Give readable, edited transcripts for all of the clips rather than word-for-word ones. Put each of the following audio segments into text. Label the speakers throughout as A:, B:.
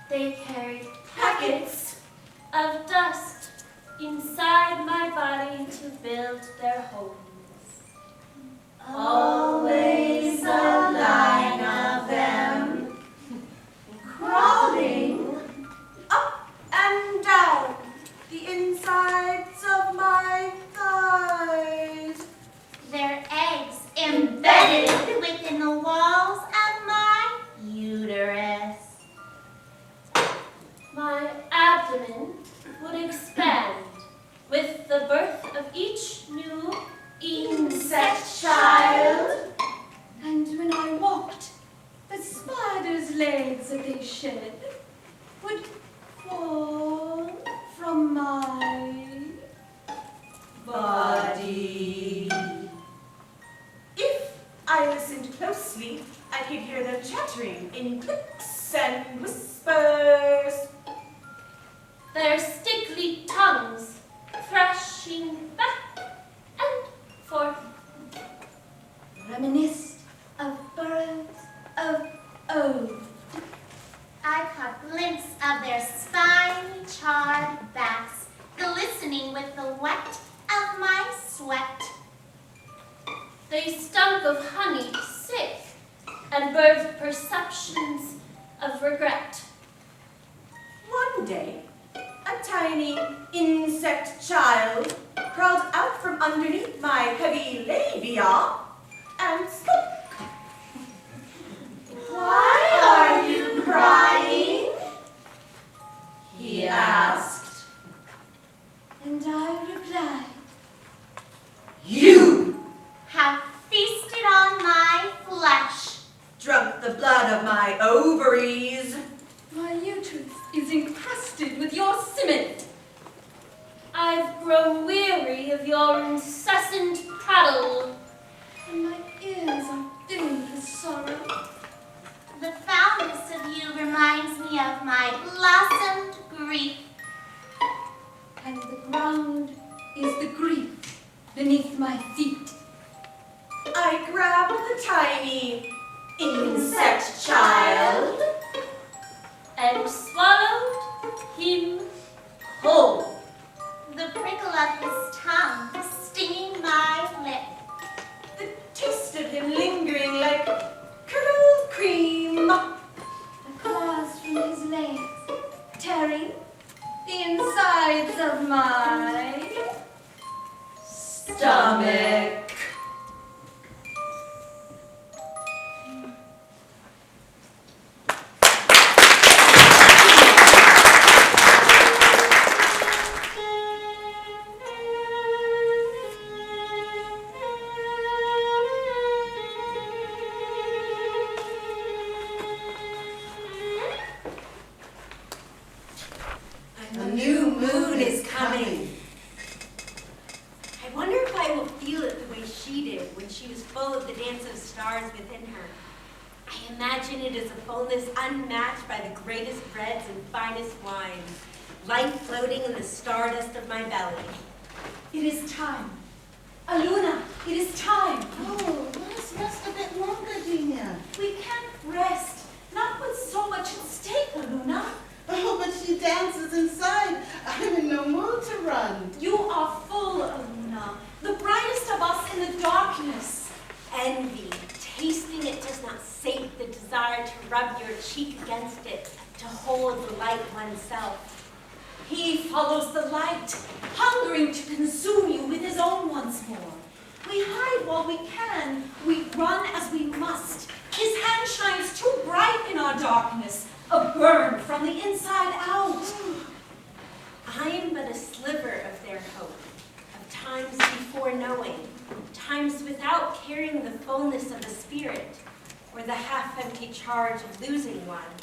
A: They carried packets of dust inside my body to build their homes.
B: Always a line of them, crawling up and down the insides of my thighs.
C: Their eggs embedded within the walls of my uterus.
A: My abdomen would expand with the birth of each new
B: Insect child. And when I walked, the spider's legs that they shed would fall from my body. If I listened closely, I could hear them chattering in clicks and whispers.
A: their stickly tongues thrashing back and forth.
B: Reminisced of burrows of old.
C: I caught glimpse of their spiny, charred backs, glistening with the wet of my sweat.
A: They stunk of honey, sick, and birthed perceptions of regret.
B: One day, a tiny insect child crawled out from underneath my heavy labia and spoke. "Why are you crying?" he asked. And I replied, "You
C: Have feasted on my flesh.
B: drunk the blood of my ovaries
A: I've grown weary of your incessant prattle.
D: And my ears are filled with sorrow.
C: The foulness of you reminds me of my blossomed grief.
D: And the ground is the grief beneath my feet.
B: I grabbed the tiny insect child
A: And swallowed him whole.
C: The prickle of his tongue stinging my lip.
B: the taste of him lingering like curdled cream.
D: The claws from his legs tearing the insides of my
B: Stomach.
E: The new moon is coming. I wonder if I will feel it the way she did when she was full of the dance of stars within her. I imagine it is a fullness unmatched by the greatest breads and finest wines, life floating in the stardust of my belly.
D: It is time. Aluna, it is time.
F: Oh, let's rest a bit longer, Gina.
D: We can't rest. Not with so much at stake, Aluna.
F: Oh, but she dances inside. I'm in no mood to run.
D: You are full, Aluna. The brightest of us in the darkness.
E: Envy, tasting it does not sate the desire to rub your cheek against it, to hold the light oneself.
D: He follows the light, hungering to consume you with his own once more. We hide while we can. We run as we must. His hand shines too bright in our darkness, a burn from the inside out.
E: I am but a sliver of their hope, of times before knowing, times without carrying the fullness of the spirit, or the half-empty charge of losing one.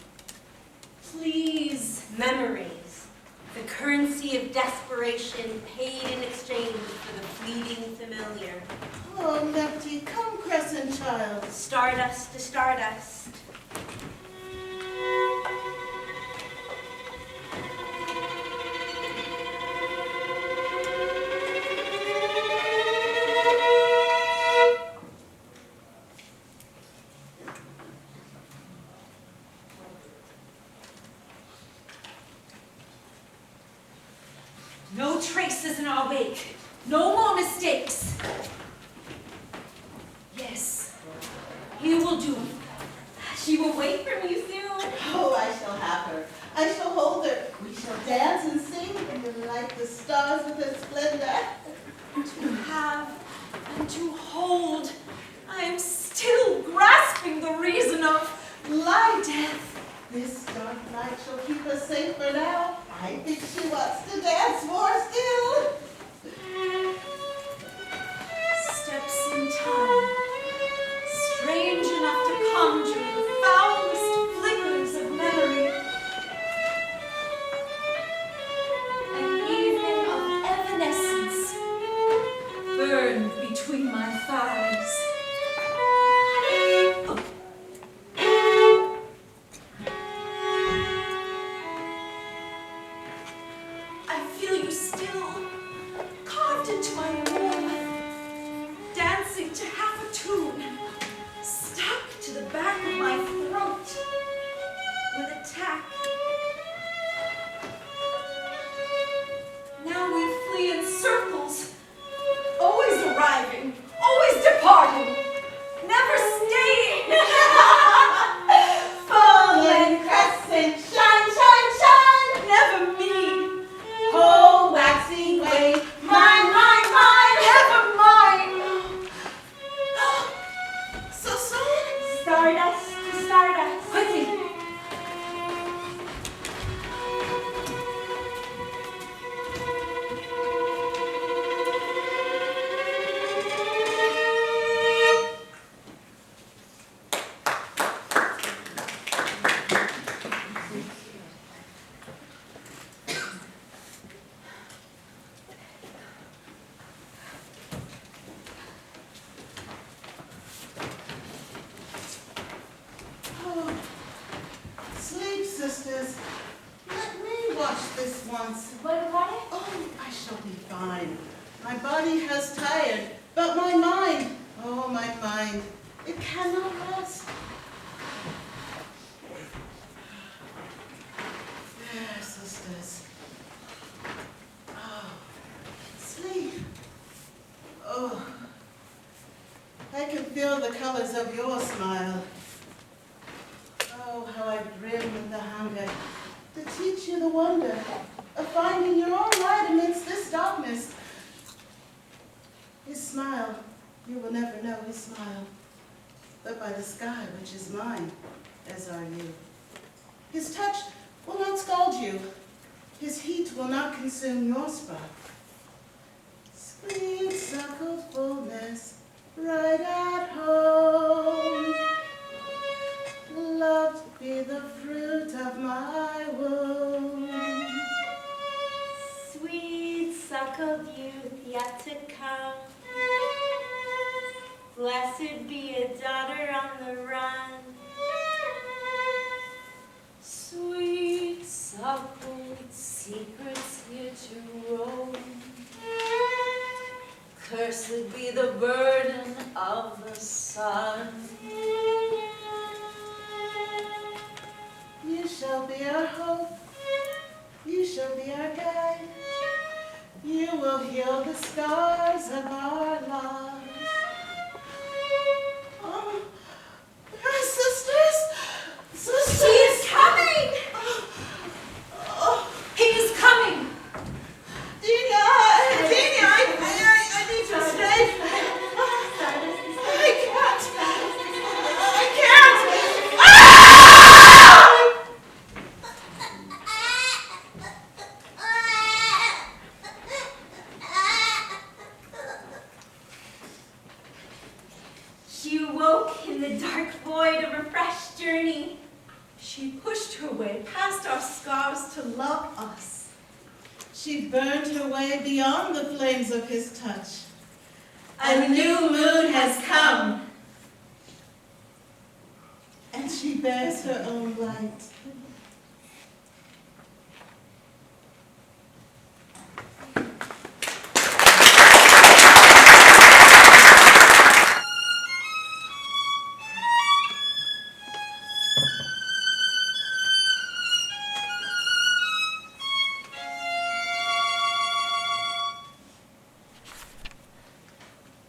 D: Please.
E: Memories, the currency of desperation paid in exchange for the fleeting familiar.
F: Oh, Lefty, come, Crescent Child.
E: Stardust to stardust.
D: No traces in our wake. No more mistakes. Yes, he will do. She will wait for me soon.
F: Oh, I shall have her. I shall hold her. We shall dance and sing and light the stars with her splendor.
D: To have and to hold. I am still grasping the reason of death.
F: This dark night shall keep us safe for now. I think she wants to dance more still.
D: Steps in time, strange enough to conjure the foulest flickers of memory. An evening of evanescence burned between my thighs. I feel you still.
F: sisters. Let me watch this once.
A: What about it?
F: Oh, I shall be fine. My body has tired, but my mind, oh, my mind, it cannot rest. There, sisters. Oh, sleep. Oh, I can feel the colors of your smile. Oh, how I brim with the hunger to teach you the wonder of finding your own light amidst this darkness. His smile, you will never know his smile, but by the sky which is mine, as are you. His touch will not scald you. His heat will not consume your spark. Sweet suckled fullness, right at home. Loved be the fruit of my womb.
E: Sweet suckled youth yet to come. Blessed be a daughter on the run.
D: Sweet suckled secrets here to roam. Cursed be the burden of the sun.
F: You shall be our hope. You shall be our guide. You will heal the scars of our lives. Oh, sisters! Sisters!
D: He is coming!
F: Oh,
D: He is coming!
F: Dina, I need to stay. I can't.
E: She awoke in the dark void of a fresh journey.
B: She pushed her way past our scars to love us.
F: She burned her way beyond the flames of his touch.
B: A new moon has come.
F: And she bears her own light.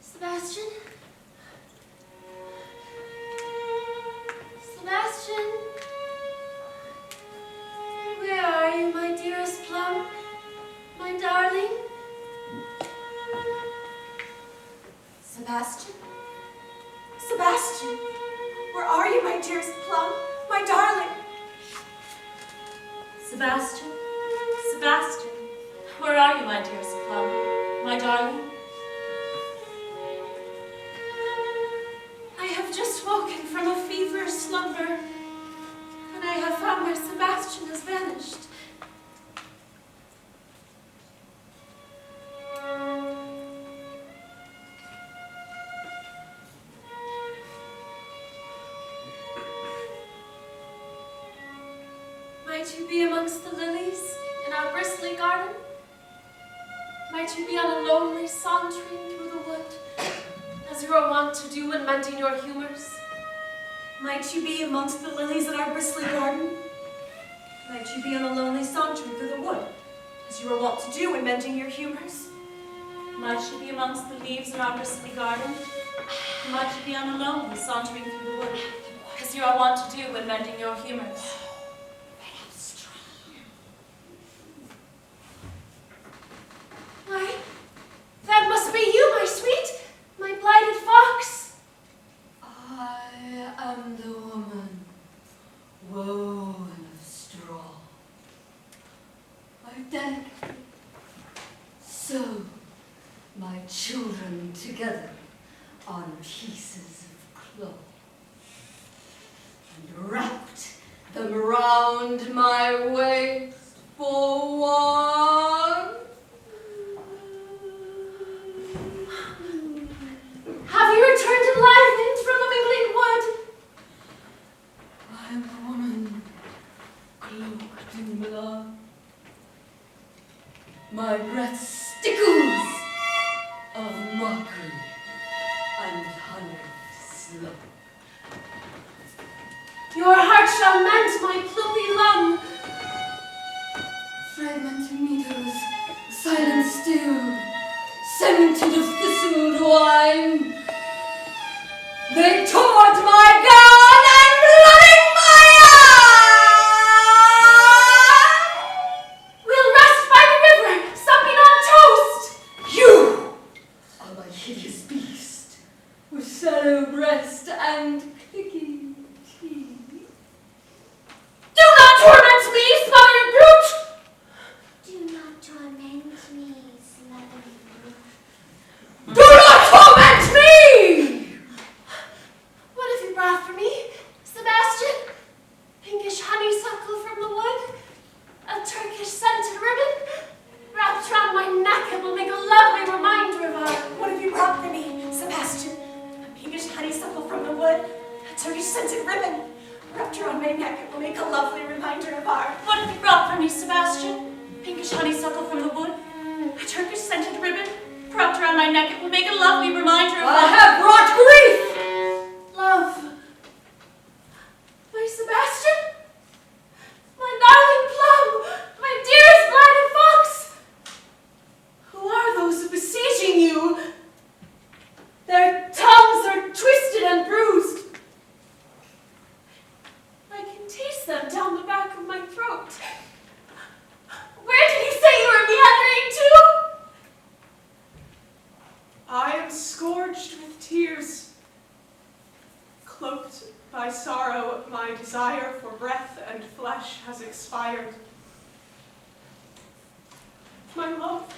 A: Sebastian? Sebastian? Where are you, my dearest plum? My darling?
B: Sebastian? Sebastian, where are you, my dearest plum, my darling?
A: Sebastian? Sebastian? Where are you, my dearest plum? My darling? I have just woken from a feverish slumber, and I have found my Sebastian has vanished. Might you be amongst the lilies in our bristly garden? Might you be on a lonely sauntering through the wood, as you are wont to do when mending your humors?
B: Might you be amongst the lilies in our bristly garden? Might you be on a lonely sauntering through the wood, as you are wont to do when mending your humors?
A: Might you be amongst the leaves in our bristly garden? Might you be on a lonely sauntering through the wood, as you are wont to do when mending your humors? Why, that must be you, my sweet, my blighted fox.
D: I am the woman woven of straw. I delicately sew my children together on pieces of cloth and wrapped them round my waist for one.
A: Have you returned enlivened from the mingling wood?
D: I am the woman
G: Shambhala. My breath stickles of mockery and honey slump.
A: Your heart shall mend my plumpy lung.
G: Fragmented needles, silent still, scented of thistled wine. They tore at my gown and blooding my eye!
A: We'll rest by the river, supping on toast.
G: You are my hideous beast, with shallow breast and clicking teeth.
A: Do not torment me, smothered brute!
C: Do not torment me, smothered brute.
G: Do not torment me!
A: What have you brought for me, Sebastian? Pinkish honeysuckle from the wood? A Turkish scented ribbon? Wrapped around my neck, it will make a lovely reminder of our...
B: What have you brought for me, Sebastian? A pinkish honeysuckle from the wood, a Turkish scented ribbon. Wrapped around my neck, it will make a lovely reminder of our...
A: What have you brought for me, Sebastian? Pinkish honeysuckle from the wood? A Turkish scented ribbon? Wrapped around my neck, it will make a lovely reminder of
G: I have brought grief!
A: love. My Sebastian? My darling plum? My dearest blinded fox? Who are those besieging you? Their tongues are twisted and bruised. I can taste them down the back of my throat. Where did you say you were meandering to?
H: I am scourged with tears, cloaked by sorrow. My desire for breath and flesh has expired. My love,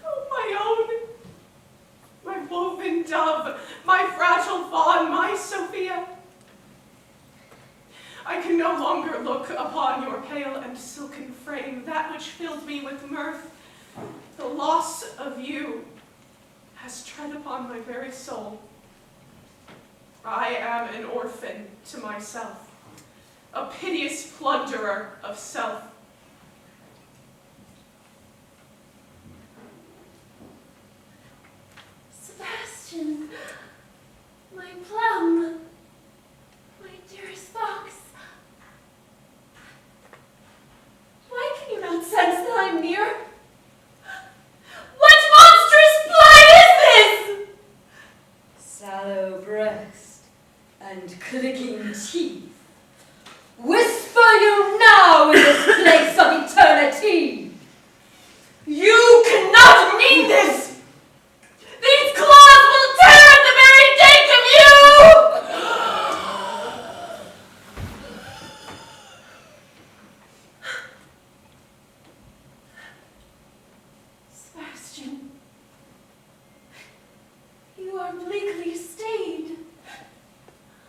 H: oh my own, my woven dove, my fragile fawn, my Sophia. I can no longer look upon your pale and silken frame, that which filled me with mirth. The loss of you has tread upon my very soul. I am an orphan to myself, a piteous plunderer of self.
A: Sebastian, my plum, my dearest fox. Why can you not sense that I'm near? What monstrous blight is this?
G: Sallow breast and clicking teeth. Whisper you now in this place of eternity. You cannot mean this!
A: These claws will tear at the very date of you! Sebastian, you are bleakly stained.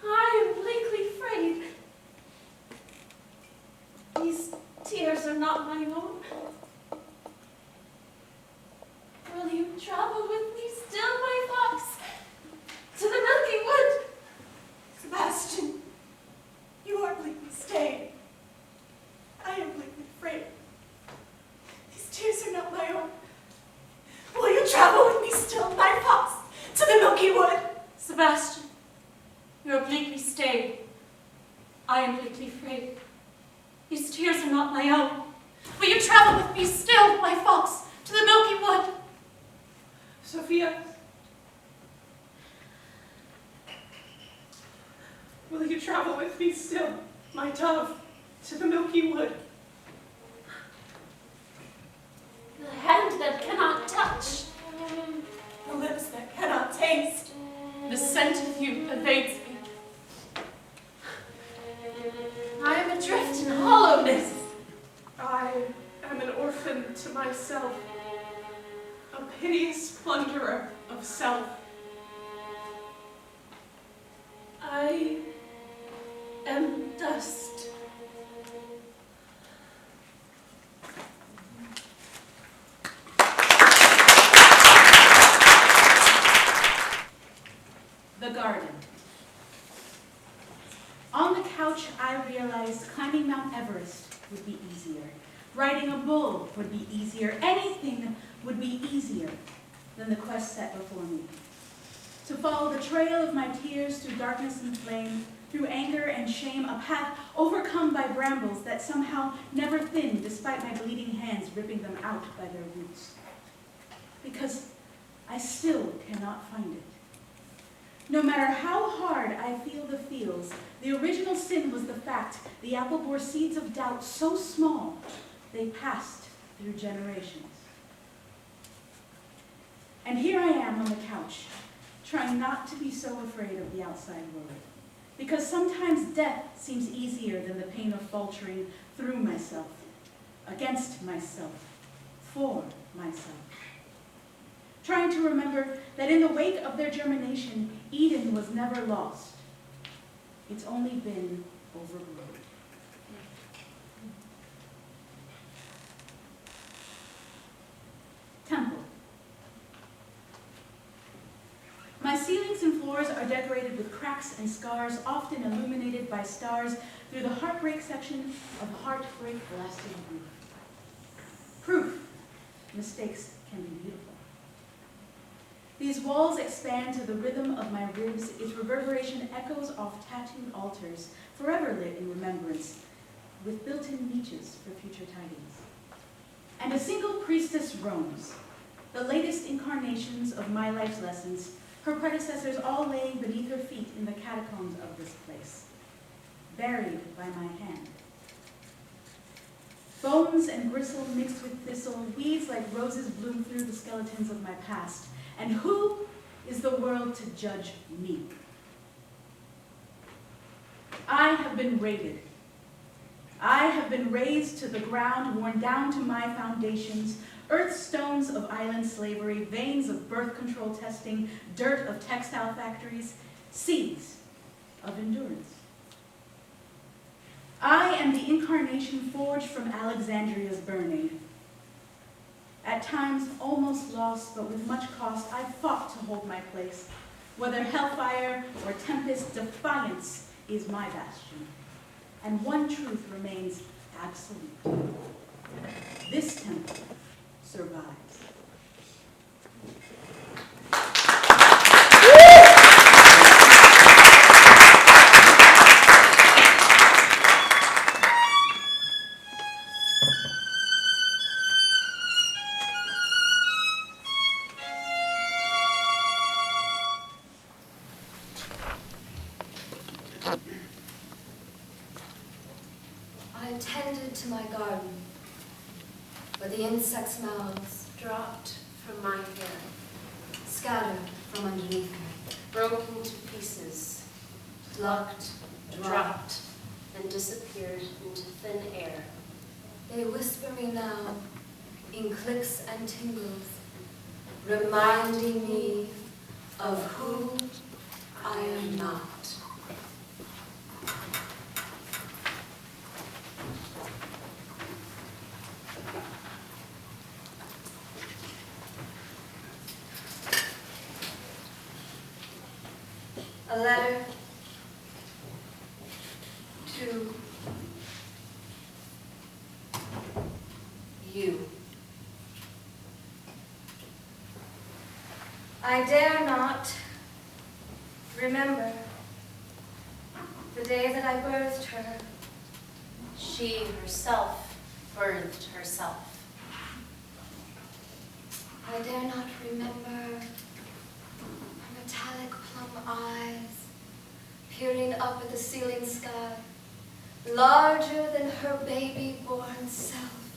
A: I am bleakly frayed. These tears are not my own. Will you travel with me still, my fox, to the Milky Wood?
B: Sebastian, you are bleakly stained. I am bleakly afraid. These tears are not my own. Will you travel with me still, my fox, to the Milky Wood?
A: Sebastian, you are bleakly stained. I am bleakly frayed. These tears are not my own. Will you travel with me still, my fox, to the Milky Wood?
H: Sophia, will you travel with me still, my dove, to the Milky Wood?
A: The hand that cannot touch,
B: The lips that cannot taste.
A: the scent of you evades me. I am adrift in hollowness.
H: I am an orphan to myself, a piteous plunderer of self.
A: I am dust.
I: The garden. On the couch, I realized climbing Mount Everest
B: would be easier. Riding a bull would be easier. Anything would be easier than the quest set before me. To follow the trail of my tears through darkness and flame, through anger and shame, a path overcome by brambles that somehow never thin despite my bleeding hands ripping them out by their roots. Because I still cannot find it. No matter how hard I feel the feels, the original sin was the fact the apple bore seeds of doubt so small they passed through generations. And here I am on the couch, trying not to be so afraid of the outside world. Because sometimes death seems easier than the pain of faltering through myself, against myself, for myself. Trying to remember that in the wake of their germination, Eden was never lost. It's only been overgrown. Temple. My ceilings and floors are decorated with cracks and scars, often illuminated by stars through the heartbreak section of heartbreak blasted roof. Proof mistakes can be beautiful. These walls expand to the rhythm of my ribs. Its reverberation echoes off tattooed altars, forever lit in remembrance, with built-in niches for future tidings. And a single priestess roams, the latest incarnations of my life's lessons, her predecessors all laying beneath her feet in the catacombs of this place, buried by my hand. Bones and gristle mixed with thistle, weeds like roses bloom through the skeletons of my past. And who is the world to judge me? I have been raided. I have been razed to the ground, worn down to my foundations, earth stones of island slavery, veins of birth control testing, dirt of textile factories, seeds of endurance. I am the incarnation forged from Alexandria's burning. At times, almost lost, but with much cost, I fought to hold my place. Whether hellfire or tempest, defiance is my bastion. And one truth remains absolute. This temple survives.
I: I tended to my garden, but the insects' mouths
A: Dropped from my hair, scattered from underneath me, broken to pieces, plucked, dropped, and disappeared into thin air.
I: They whisper me now in clicks and tingles, reminding me of who I am not. A letter to you. I dare not remember the day that I birthed her.
A: She herself birthed herself.
I: I dare not remember her metallic plum eyes peering up at the ceiling sky, larger than her baby-born self.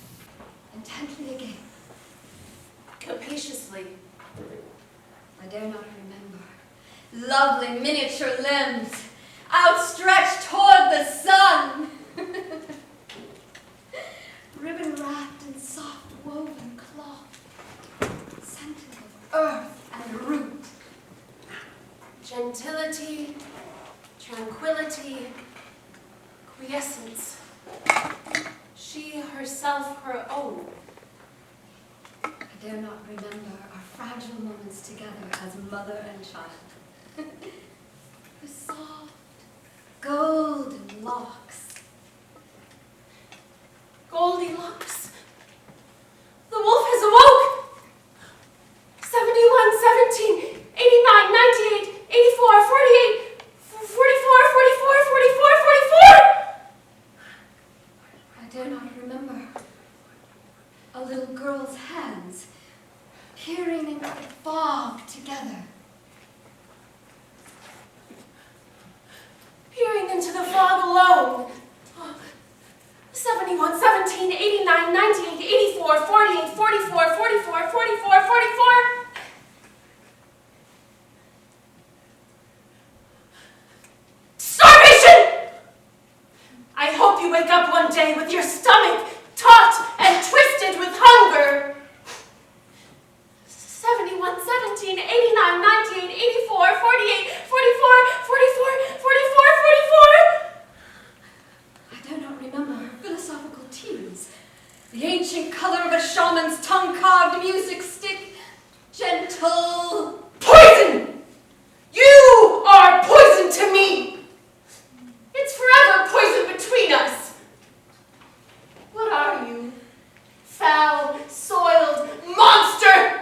I: Intently again.
A: Capaciously.
I: I dare not remember lovely miniature limbs outstretched toward the sun. Ribbon wrapped in soft woven cloth, scented of earth and root.
A: Gentility, tranquility, quiescence. She herself her own.
I: I dare not remember our fragile moments together as mother and child. Her soft, golden locks.
A: clocks. The wolf has awoke. 71, 17, 89, 98, 84, 48, 44, 44, 44, 44.
I: I dare not remember. A little girl's hands peering into the fog together.
A: Peering into the fog alone. 71, 17, 89, 98, 84, 48, 44, 44, 44, 44. Starvation! I hope you wake up one day with your stomach taut and twisted with hunger. 71, 17, 89, 98, 84, 48, 44, 44, 44, 44.
I: I dare not remember philosophical tears, the ancient color of a shaman's tongue-carved music stick, gentle.
A: Poison! You are poison to me! It's forever poison between us. What are you? Foul, soiled monster!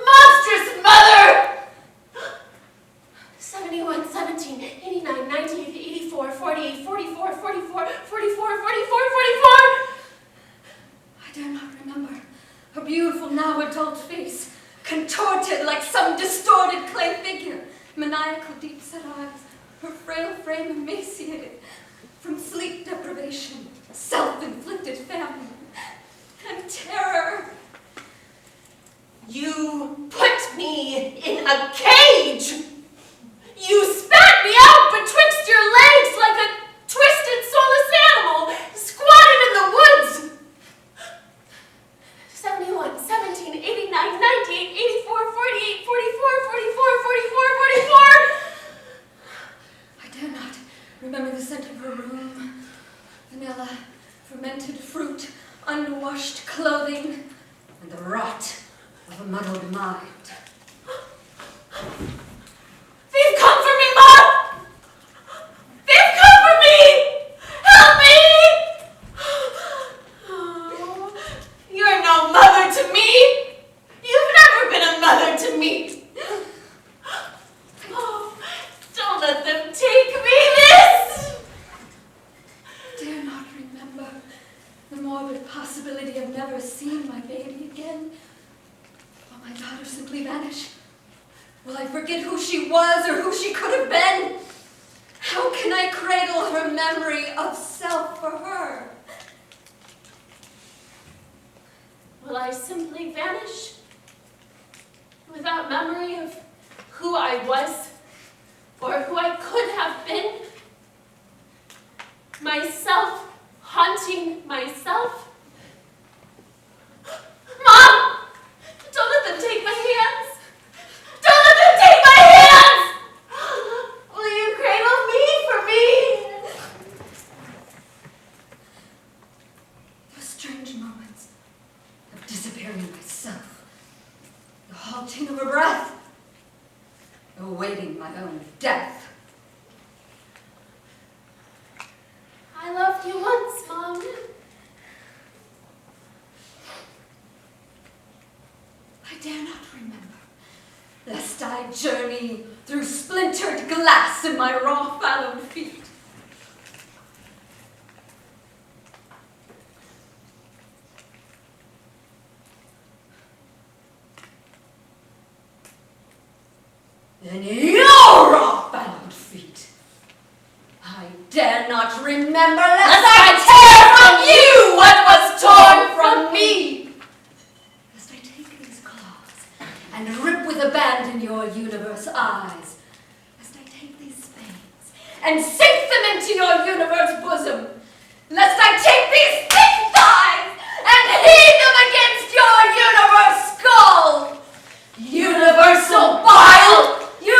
A: Monstrous mother! 71, 17, 89, 98, 84, 48, 44, 44, 44, 44, 44!
I: I dare not remember her beautiful, now adult face, contorted like some distorted clay figure, maniacal deep-set eyes, her frail frame emaciated from sleep deprivation, self-inflicted famine, and terror.
A: You put me in a cage! You spat me out betwixt your legs like a twisted, soulless animal squatted in the woods! 71, 17, 89, 98, 84, 48, 44, 44, 44, 44!
I: I dare not remember the scent of her room, vanilla, fermented fruit, unwashed clothing, and the rot of a muddled mind.
A: They've come for me, Mom! They've come for me! Help me! Oh, you're no mother to me! You've never been a mother to me! Oh, don't let them take me this!
I: I dare not remember the morbid possibility of never seeing my baby again. Will my daughter simply vanish? Will I forget who she was or who she could have been? How can I cradle her memory of self for her?
A: Will I simply vanish without memory of who I was or who I could have been? Myself haunting myself? Mom! Don't let them take my hands! Don't let them take my hands! Will you cradle me for me?
I: The strange moments of disappearing myself, the halting of a breath, awaiting my own death.
A: I loved you once, Mom.
I: I dare not remember, lest I journey through splintered glass in my raw fallowed feet. In your raw fallowed feet, I dare not remember, lest I tear from you what was torn from me. Lest I take these claws and rip with abandon your universe eyes. Lest I take these spades and sink them into your universe bosom. Lest I take these thick thighs and heave them against your universe skull. Universal bile, you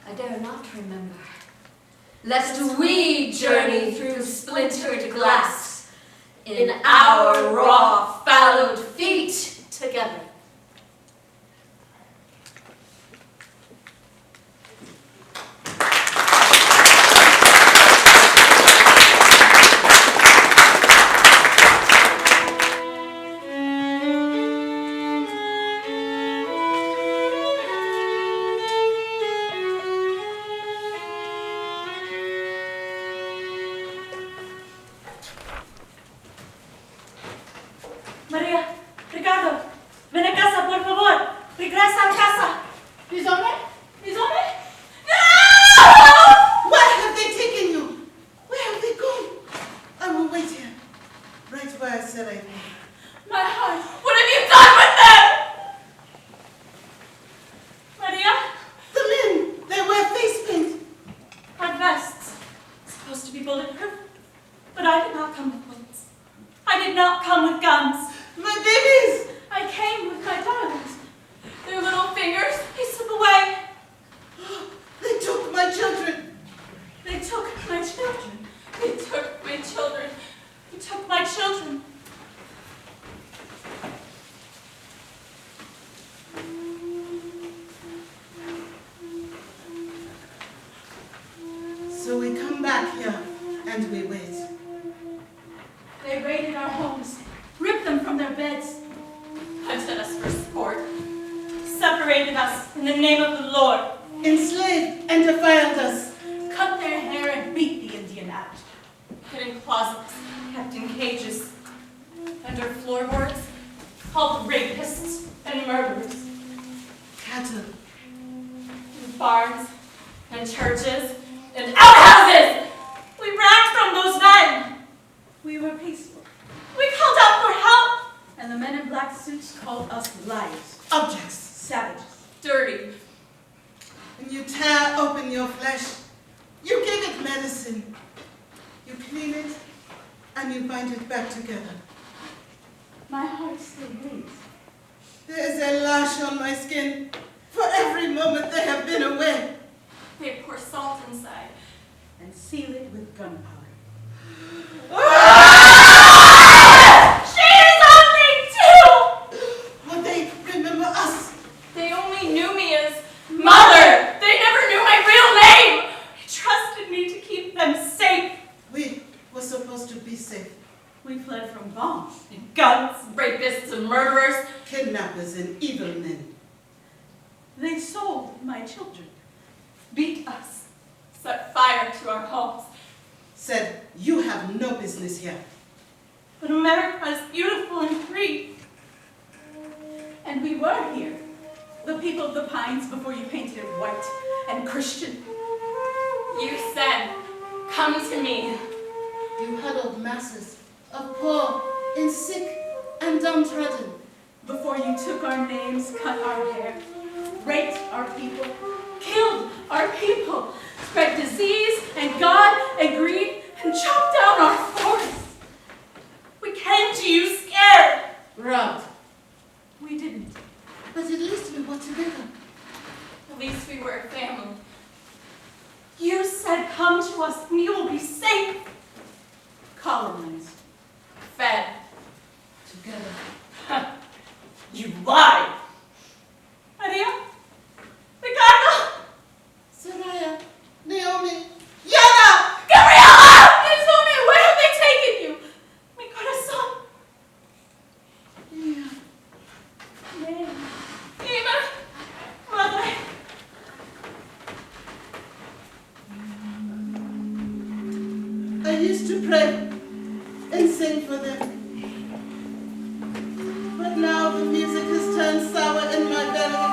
G: I dare not remember. Lest we journey through splintered glass in our raw, fallowed feet together.
B: María, Ricardo, ven a casa, por favor. Regresa a casa. Bizone? Bizone?
F: Where have they taken you? Where have they gone? I will wait here, right where I said I would.
B: My heart. What have you done with them? Maria?
F: The men, they wear face paint.
B: Our vests. Supposed to be bulletproof. But I did not come with bullets. I did not come with guns.
F: My babies!
B: I came with my darlings. Their little fingers, they slip away.
F: They took my children.
B: They took my children. They took my children. They took my children.
F: So we come back here and we wait.
B: They raided our homes, ripped them from their beds, hunted us for sport, separated us in the name of the Lord,
F: Enslaved and defiled us.
B: cut their hair and beat the Indian out, hid in closets, kept in cages, under floorboards, called rapists and murderers,
F: Cattle.
B: in barns and churches and outhouses. We ran from those men. We were peaceful. We called out for help. And the men in black suits called us liars,
F: Objects.
B: savages, dirty.
F: And you tear open your flesh. You give it medicine. You clean it and you bind it back together.
B: My heart still bleeds.
F: There is a lash on my skin for every moment they have been away.
B: They pour salt inside and seal it with gunpowder. She is only 2!
F: Will they remember us?
B: They only knew me as Mother. They never knew my real name. They trusted me to keep them safe.
F: We were supposed to be safe.
B: We fled from bombs and guns, rapists and murderers.
F: Kidnappers and evil men.
B: They sold my children, beat us, set fire to our homes.
F: Said, you have no business here.
B: But America is beautiful and free. And we were here, the people of the pines, before you painted it white and Christian. You said, come to me.
F: You huddled masses of poor and sick and downtrodden.
B: Before you took our names, cut our hair, raped our people, killed our people, spread disease and God and greed, and chopped down our forests. We came to you scared.
F: Robbed.
B: We didn't.
F: But at least we were together.
B: At least we were a family. You said, come to us and you will be safe. Colonized. Fed. Together. You lied. Maria? Ricardo?
F: Soraya, Naomi, Yana!
B: Gabriela! Izumi, where have they taken you? Mi corazón.
F: Yeah.
B: Eva. Madre.
F: I used to pray and sing for them. But now the music has turned sour in my belly,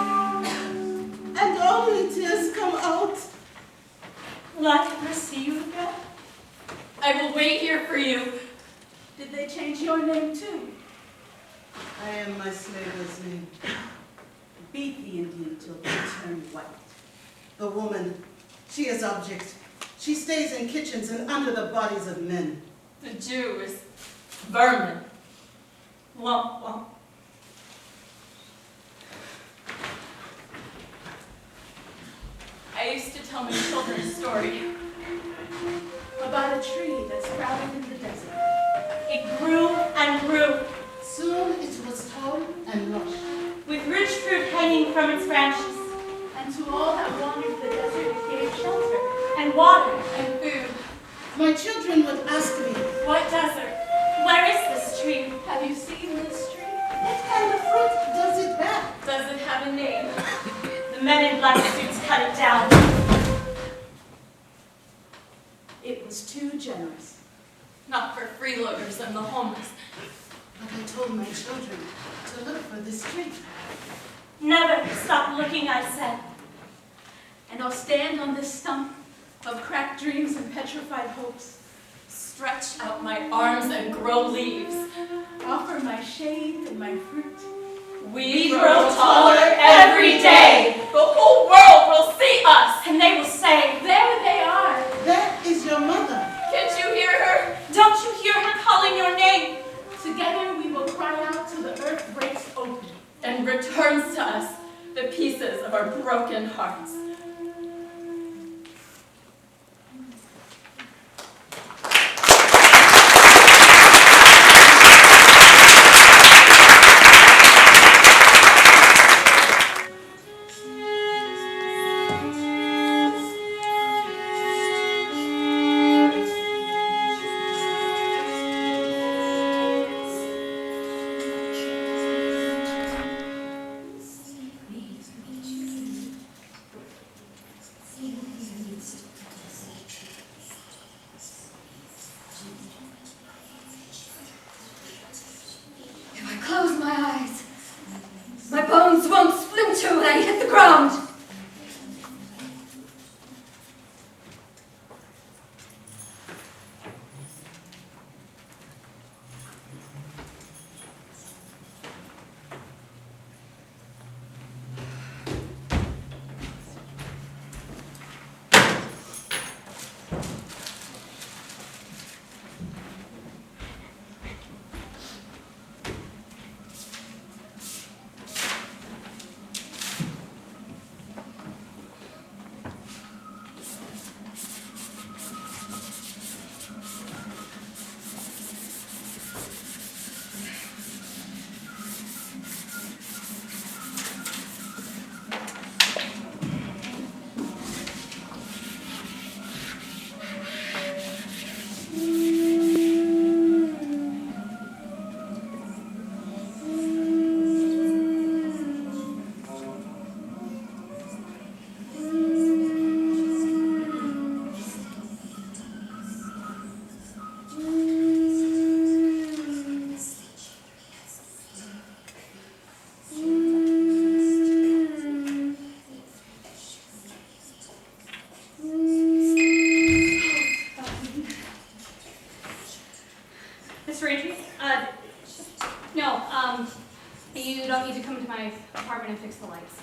F: and only tears come out.
B: Will I ever see you again? I will wait here for you. Did they change your name too?
F: I am my slaver's name.
B: Beat the Indian till they turn white.
F: The woman, she is object. She stays in kitchens and under the bodies of men.
B: The Jew is vermin. Womp womp. I used to
H: tell my children a story about a tree that sprouted in the desert.
B: It grew and grew,
F: Soon it was tall and lush.
B: with rich fruit hanging from its branches,
H: And to all that wandered the desert, it gave shelter.
B: and water and food.
F: My children would ask me,
B: What desert? Where is this tree?
H: Have you seen this tree?
F: what kind of fruit does it have?
H: Does it have a name?
B: The men in black suits cut it down.
H: It was too generous. Not for freeloaders and the homeless.
F: But I told my children to look for this tree.
B: Never stop looking, I said.
H: And I'll stand on this stump of cracked dreams and petrified hopes, stretch out my arms and grow leaves, offer my shade and my fruit.
B: We grow taller every day.
H: The whole world will see us.
B: And they will say,
H: There they are.
F: That is your mother.
H: Can't you hear her?
B: don't you hear her calling your name?
H: Together we will cry out till the earth breaks open and returns to us the pieces of our broken hearts.
I: If I close my eyes, my bones won't splinter when I hit the ground.
J: Miss Ranger, no, you don't need to come into my apartment and fix the lights.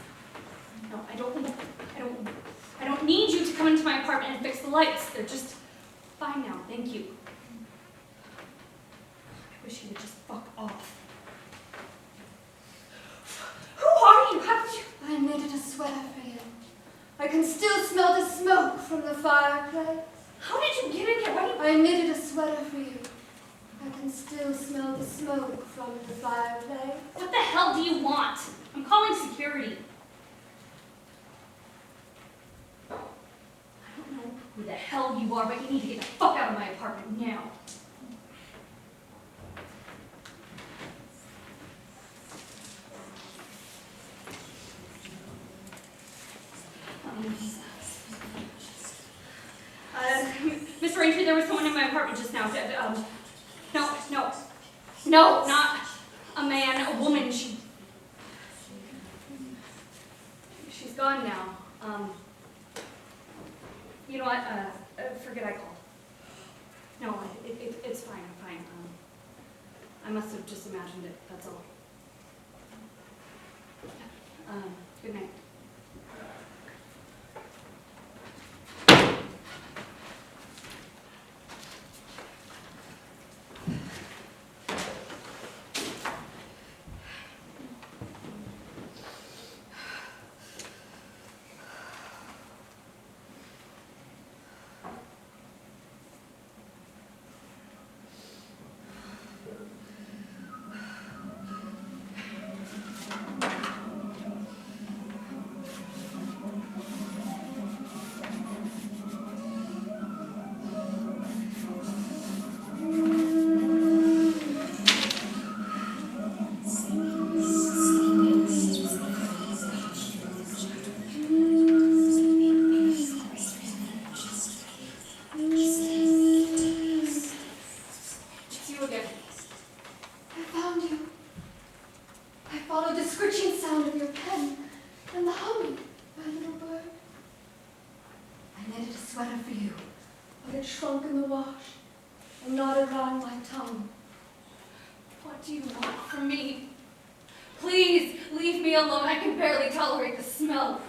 J: No, I don't need you to come into my apartment and fix the lights. They're just fine now, thank you. I wish you would just fuck off. Who are you? How did you?
I: I knitted a sweater for you. I can still smell the smoke from the fireplace.
J: How did you get in here? Why do you?
I: I knitted a sweater for you. I can still smell the smoke from the fireplace.
J: What the hell do you want? I'm calling security. I don't know who the hell you are, but you need to get the fuck out of my apartment now. Miss Ranger, there was someone in my apartment just now. No, not a man, a woman. She's gone now. You know what? Forget I called. No, it's fine. I'm fine. I must have just imagined it. That's all. Good night.
I: shrunk in the wash and knotted around my tongue.
J: What do you want from me? Please, leave me alone. I can barely tolerate the smell.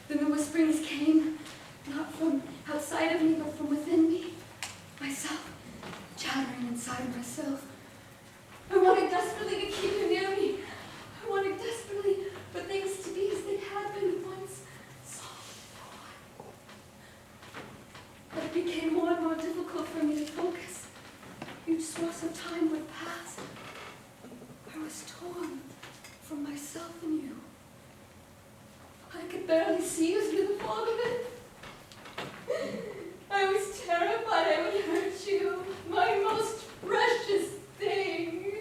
I: Then the whisperings came, not could barely see you through the fog of it. I was terrified I would hurt you, my most precious thing.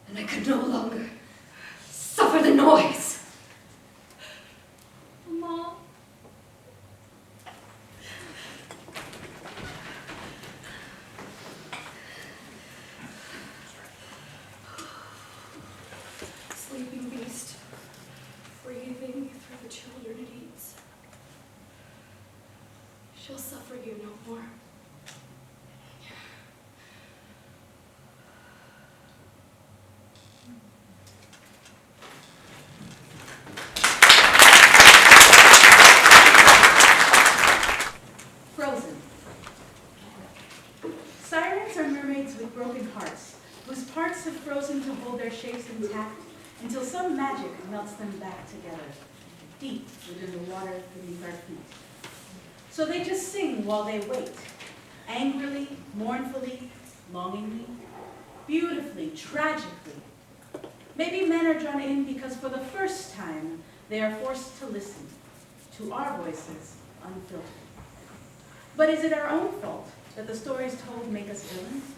I: And I could no longer suffer the noise. Mom. Sleeping beast, breathing through the children it eats. She'll suffer you no more.
F: Frozen. Sirens are mermaids with broken hearts, whose parts have frozen to hold their shapes intact until some magic melts them back together, deep within the water beneath our feet. So they just sing while they wait, angrily, mournfully, longingly, beautifully, tragically. Maybe men are drawn in because for the first time they are forced to listen to our voices unfiltered. But is it our own fault that the stories told make us villains?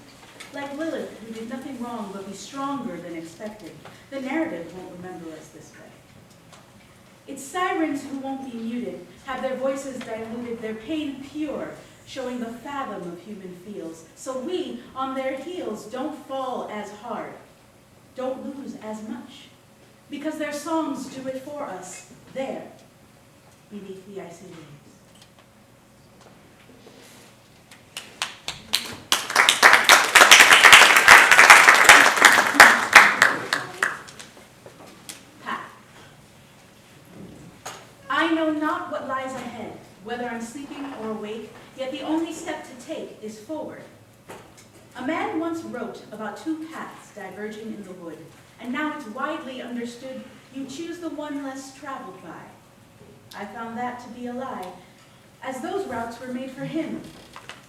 F: Like Lilith, who did nothing wrong but be stronger than expected, the narrative won't remember us this way. It's sirens who won't be muted, have their voices diluted, their pain pure, showing the fathom of human feels. So we, on their heels, don't fall as hard, don't lose as much, because their songs do it for us, there, beneath the icy waves. I know not what lies ahead, whether I'm sleeping or awake, yet the only step to take is forward. A man once wrote about two paths diverging in the wood, and now it's widely understood you choose the one less traveled by. I found that to be a lie, as those routes were made for him,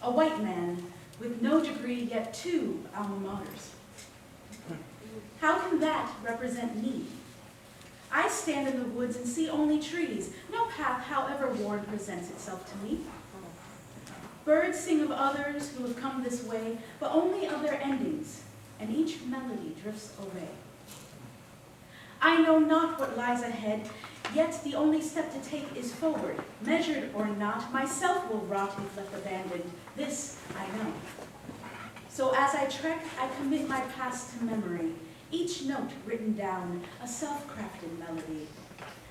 F: a white man with no degree yet two alma maters. How can that represent me? I stand in the woods and see only trees. No path, however worn, presents itself to me. Birds sing of others who have come this way, but only of their endings, and each melody drifts away. I know not what lies ahead, yet the only step to take is forward. Measured or not, myself will rot if left abandoned. This I know. So as I trek, I commit my past to memory, each note written down, a self-crafted melody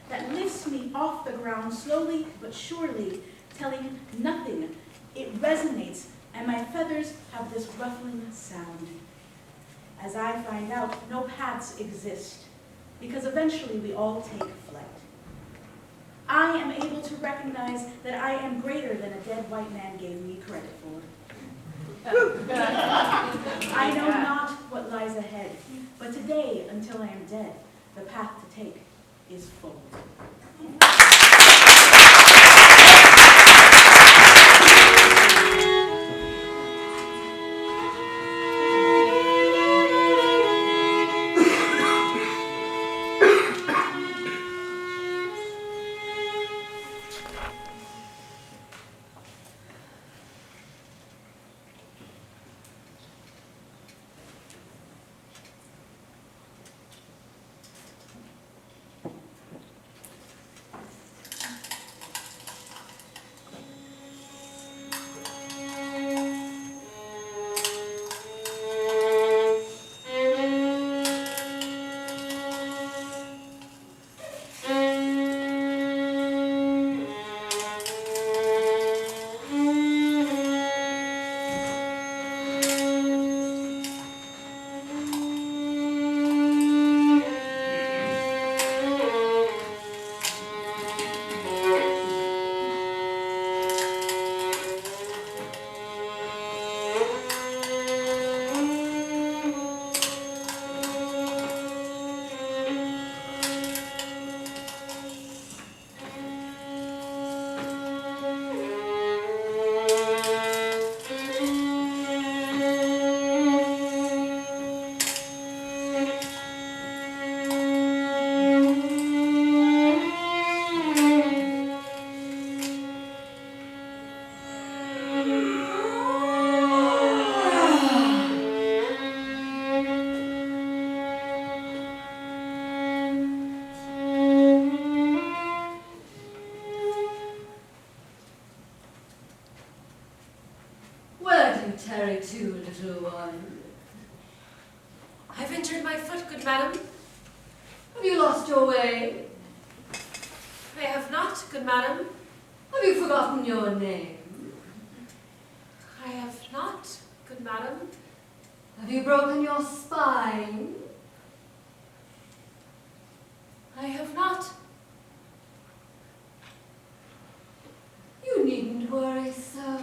F: that lifts me off the ground slowly but surely, telling nothing. It resonates, and my feathers have this ruffling sound. As I find out, no paths exist, because eventually we all take flight. I am able to recognize that I am greater than a dead white man gave me credit for. I know not what lies ahead, but today, until I am dead, the path to take is forward.
G: too, little one.
A: I've injured my foot, good madam.
G: Have you lost your way?
A: I have not, good madam.
G: Have you forgotten your name?
A: I have not, good madam.
G: Have you broken your spine?
A: I have not.
G: You needn't worry so.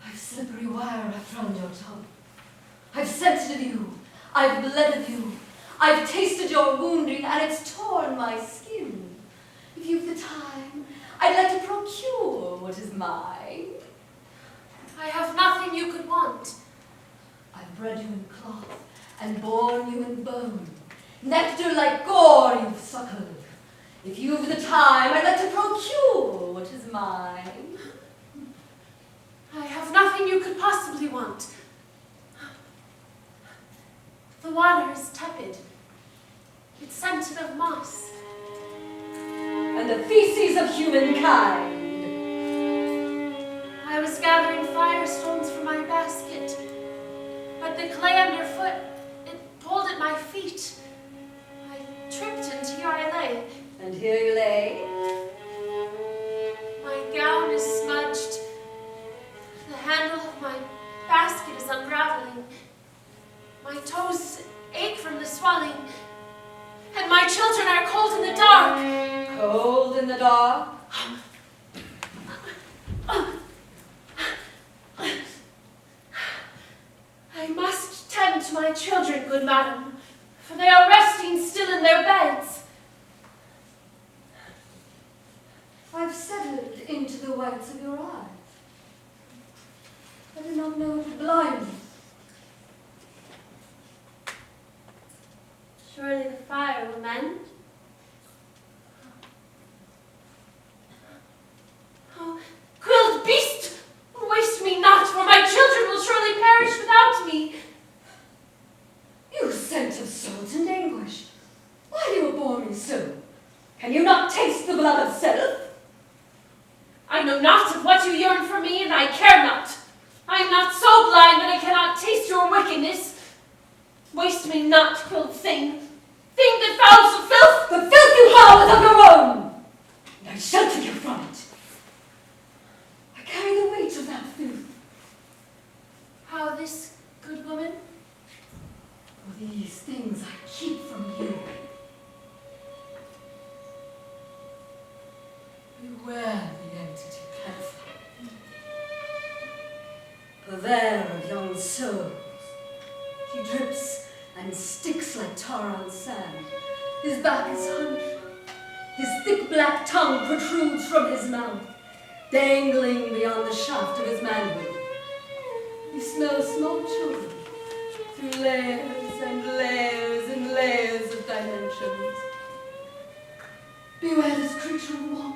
G: I've slippery wire wrapped round your tongue. I've scented you. I've bled of you. I've tasted your wounding, and it's torn my skin. If you've the time, I'd like to procure what is mine.
A: I have nothing you could want.
G: I've bred you in cloth and born you in bone. Nectar like gore you've suckled. If you've the time, I'd like to procure what is mine.
A: I have nothing you could possibly want. The water is tepid. It's scented of moss.
G: And the feces of humankind.
A: I was gathering firestones for my basket, but the clay underfoot, it pulled at my feet. I tripped, and here I lay.
G: And here you lay.
A: My gown is smudged. The handle of my basket is unraveling. My toes ache from the swelling, and my children are cold in the dark.
G: Cold in the dark.
A: I must tend to my children, good madam, for they are resting still in their beds.
G: I've settled into the whites of your eyes. I did not know it would blind me.
A: Surely the fire will mend. Oh, quilled beast! Waste me not, for my children will surely perish without me.
G: You scent of salt and anguish. Why do you abhor me so? Can you not taste the blood of self?
A: I know not of what you yearn for me, and I care not. I am not so blind that I cannot taste your wickedness. Waste me not, quilled thing that fouls the filth.
G: The filth you foul is of your own, and I shelter you from it. I carry the weight of that filth.
A: How this, good woman?
G: For these things I keep from you. Beware the entity pedophile. Purveyor of young souls. He drips and sticks like tar on sand. His back is hunched. His thick black tongue protrudes from his mouth, dangling beyond the shaft of his manhood. He smells small children through layers and layers and layers of dimensions. Beware this creature of woe,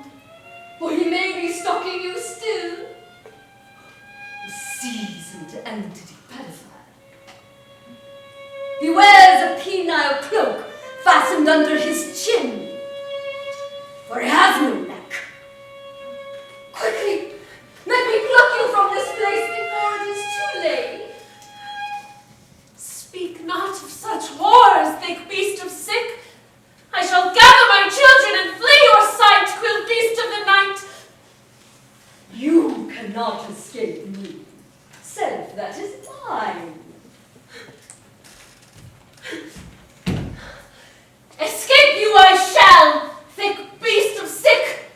G: for he may be stalking you still. The seasoned entity pedophile. He wears a penile cloak fastened under his chin, for he has no neck. Quickly, let me pluck you from this place before it is too late.
A: Speak not of such horrors, thick beast of sick. I shall gather my children and flee your sight, quilled beast of the night.
G: You cannot escape me. Self that is mine.
A: Escape you I shall, thick beast of sick.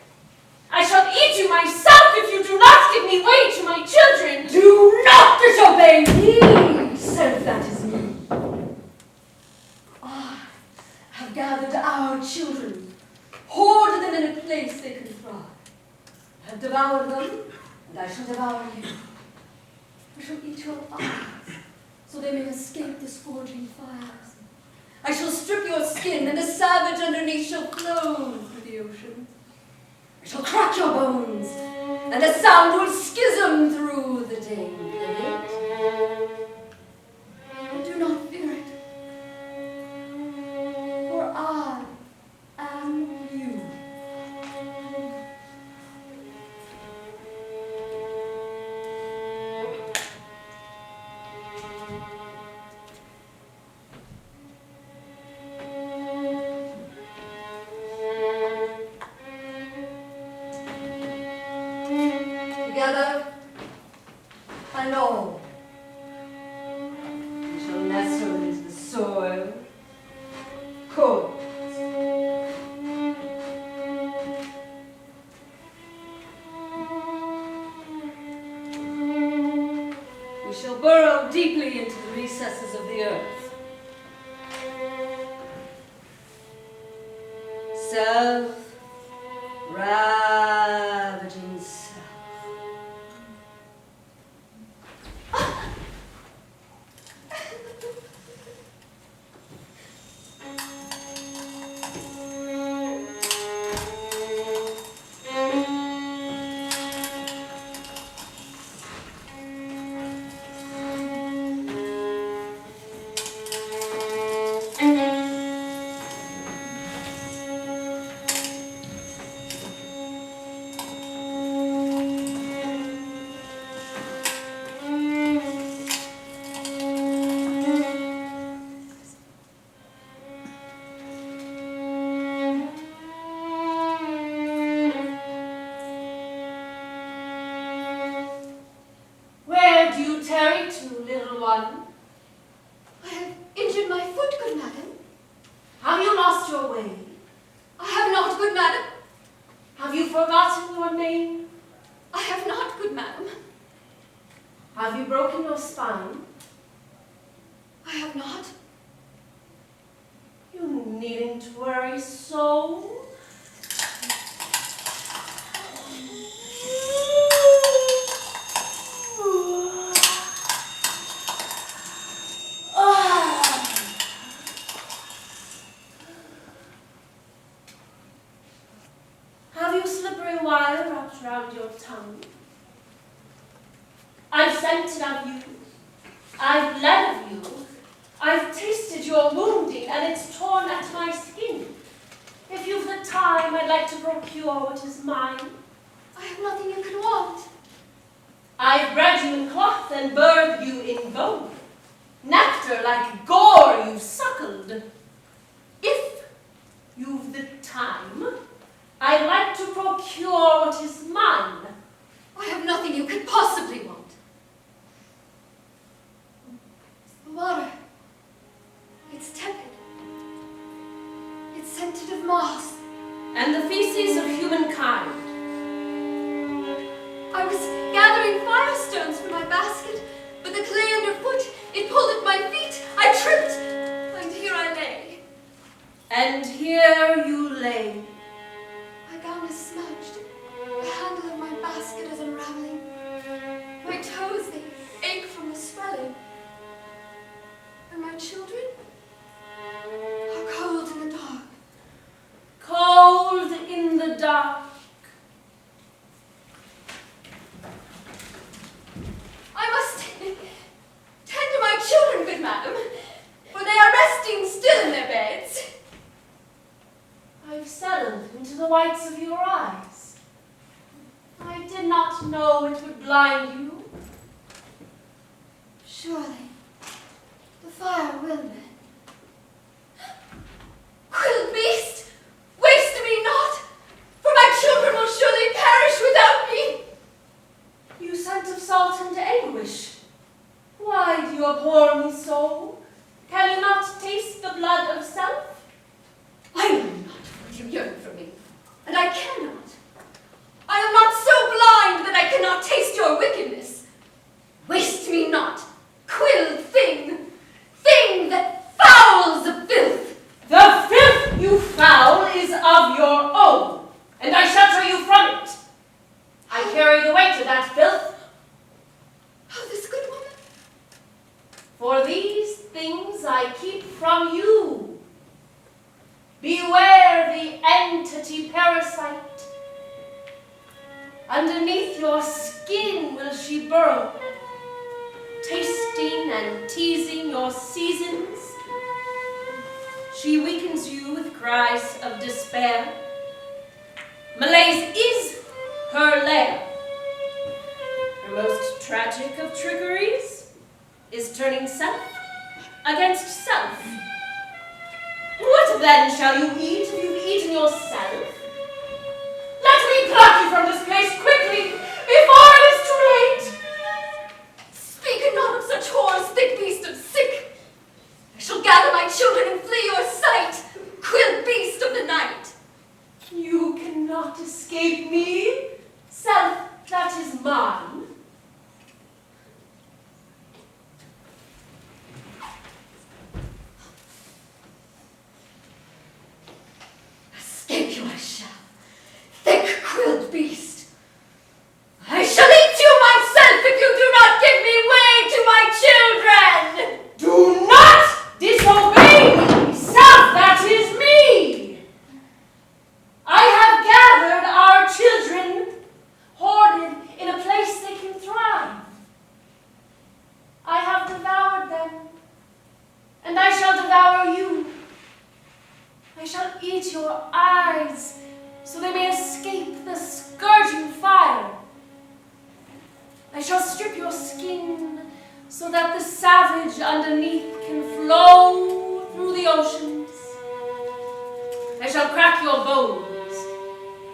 A: I shall eat you myself if you do not give me way to my children.
G: Do not disobey me, self that is me. I have gathered our children, hoarded them in a place they can thrive. I have devoured them, and I shall devour you. I shall eat your eyes, so they may escape the scorching fires. I shall strip your skin, and the savage underneath shall flow through the ocean. I shall crack your bones, and the sound will schism through the day. I am you. Together and all, we shall nestle into the soil, cold. We shall burrow deeply into the recesses of the earth. Self-ravaging self.
A: Where do you tarry to, little one?
I: I have injured my foot, good madam.
A: Have you lost your way?
I: I have not, good madam.
A: Have you forgotten your name?
I: I have not, good madam.
A: Have you broken your spine?
I: I have not.
A: You needn't worry so. Have you slippery wire wrapped round your tongue? I've scented of you. I've bled of you. I've tasted your wounding, and it's torn at my skin. If you've the time, I'd like to procure what is mine.
I: I have nothing you could want.
A: I've bred you in cloth and birthed you in bone. Nectar like gore you've suckled. If you've the time, I'd like to procure what is mine.
I: I have nothing you could possibly want. The water. It's tepid. It's scented of moss.
A: And the feces of humankind.
I: I was gathering firestones for my basket, but the clay underfoot, it pulled at my feet. I tripped, and here I lay.
A: And here you lay.
I: My gown is smudged. The handle of my basket is unraveling. My toes, they ache from the swelling. And my children are cold in the dark.
A: Cold in the dark.
I: I must tend to my children, good madam, for they are resting still in their beds.
A: I've settled into the whites of your eyes. I did not know it would blind you.
I: Surely, the fire will mend. Quill beast, waste me not, for my children will surely perish without me.
A: You scent of salt and anguish. Why do you abhor me so? Can you not taste the blood of self?
I: I know not what you yearn for me, and I cannot. I am not so blind that I cannot taste your wickedness. Waste me not, quill thing that fouls the filth.
A: The filth you foul is of your own, and I shelter you from it. I carry the weight of that filth.
I: Oh, this good woman.
A: For these things I keep from you. Beware the entity parasite. Underneath your skin will she burrow, tasting and teasing your seasons.
K: She weakens you with cries of despair. Malaise is her lair. Her most tragic of trickeries is turning self against self. What then shall you eat if you've eaten yourself? Let me pluck you from this place quickly, before it is too late.
I: Speak not of such horrors, thick beast of sick. I shall gather my children and flee your sight, quill beast of the night.
A: You cannot escape me, self that is mine.
I: Escape you I shall, thick-quilled beast. I shall eat you myself if you do not give me way to my children.
A: Do not disobey me, self that is me. I have gathered our children, hoarded in a place they can thrive. I have devoured them, and I shall devour you. I shall eat your eyes, so they may escape the scourging fire. I shall strip your skin, so that the savage underneath can flow through the oceans. I shall crack your bones,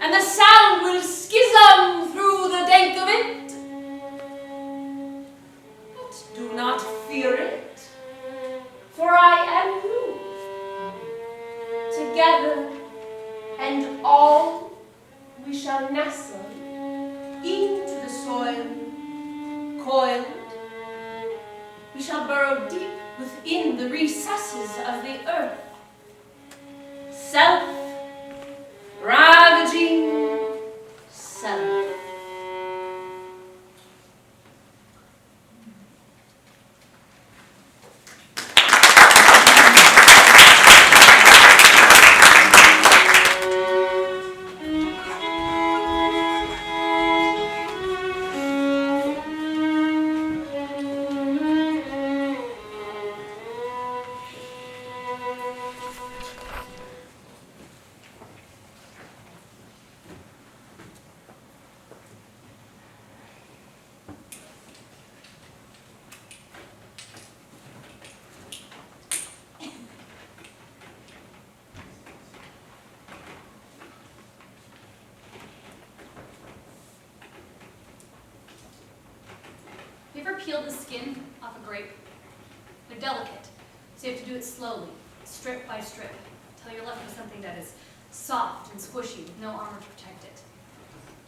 A: and the sound will schism through the dank of it. But do not fear it, for I am you. Together and all we shall nestle into the soil, coiled. We shall burrow deep within the recesses of the earth. Self, ravaging self.
J: You ever peeled the skin off a grape? They're delicate, so you have to do it slowly, strip by strip, until you're left with something that is soft and squishy with no armor to protect it.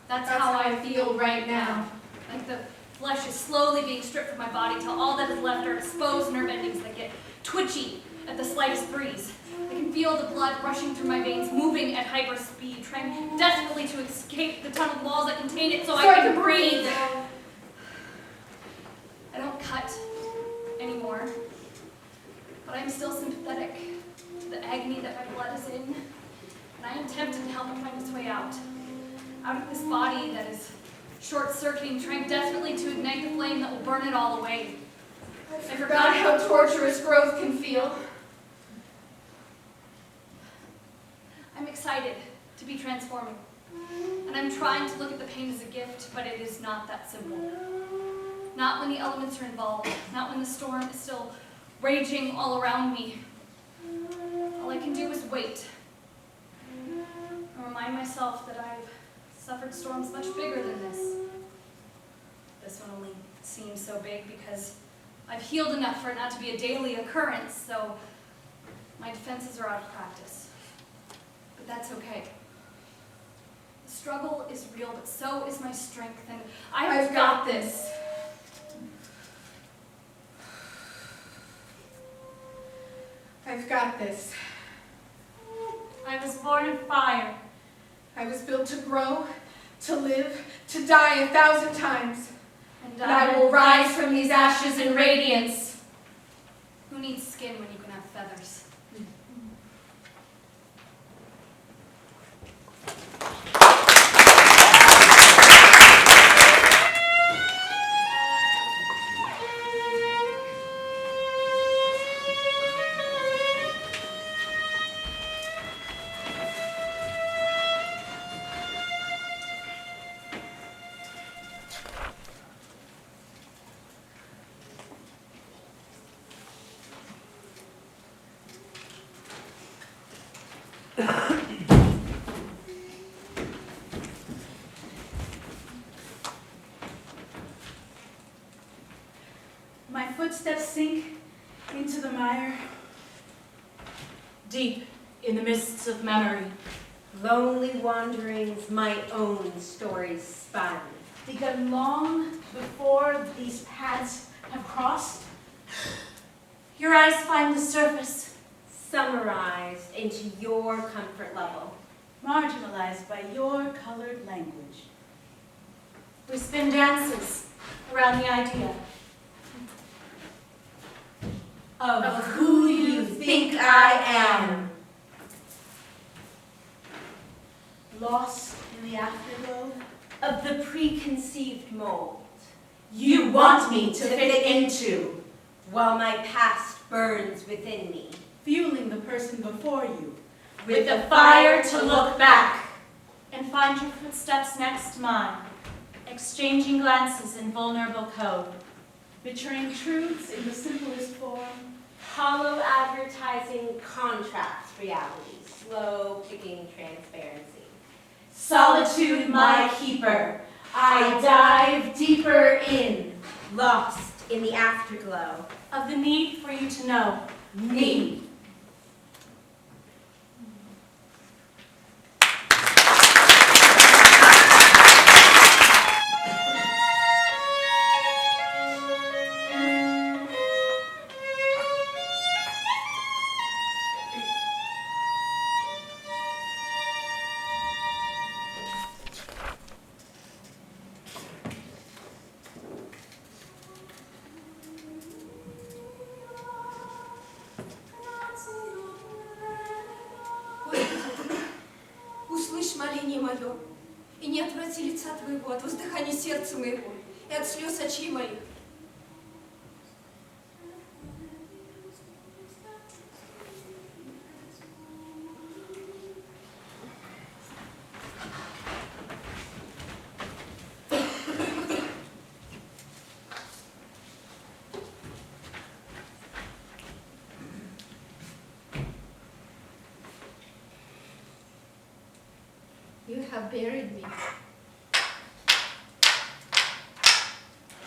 J: That's how I feel right now. Like the flesh is slowly being stripped from my body till all that is left are exposed nerve endings that get twitchy at the slightest breeze. I can feel the blood rushing through my veins, moving at hyper speed, trying desperately to escape the tunneled walls that contain it so I can breathe. I don't cut anymore, but I'm still sympathetic to the agony that my blood is in, and I am tempted to help it find its way out of this body that is short-circuiting, trying desperately to ignite the flame that will burn it all away.
I: I forgot how torturous growth can feel.
J: I'm excited to be transforming, and I'm trying to look at the pain as a gift, but it is not that simple. Not when the elements are involved, not when the storm is still raging all around me. All I can do is wait and remind myself that I've suffered storms much bigger than this. This one only seems so big because I've healed enough for it not to be a daily occurrence, so my defenses are out of practice. But that's okay. The struggle is real, but so is my strength, and I've got this.
B: I've got this.
J: I was born of fire.
B: I was built to grow, to live, to die 1,000 times.
J: And I will rise from these ashes in radiance. Who needs skin when you can have feathers?
K: footsteps sink into the mire. Deep in the mists of memory.
E: Lonely wanderings, my own stories spun.
K: Begun long before these paths have crossed. Your eyes find the surface.
E: Summarized into your comfort level.
K: Marginalized by your colored language. We spin dances around the idea of who you think I am. Lost in the afterglow
E: Of the preconceived mold
K: you want me to fit into,
E: while my past burns within me.
K: fueling the person before you
E: With the fire to look back.
K: and find your footsteps next to mine, exchanging glances in vulnerable code, betraying truths in the simplest form.
E: Hollow advertising contrast reality. Slow picking transparency.
K: Solitude, my keeper, I dive deeper in
E: Lost in the afterglow.
K: of the need for you to know me.
I: Услышь моление мое, и не отврати лица твоего от воздыхания сердца моего и от слез очей моих. You have buried me.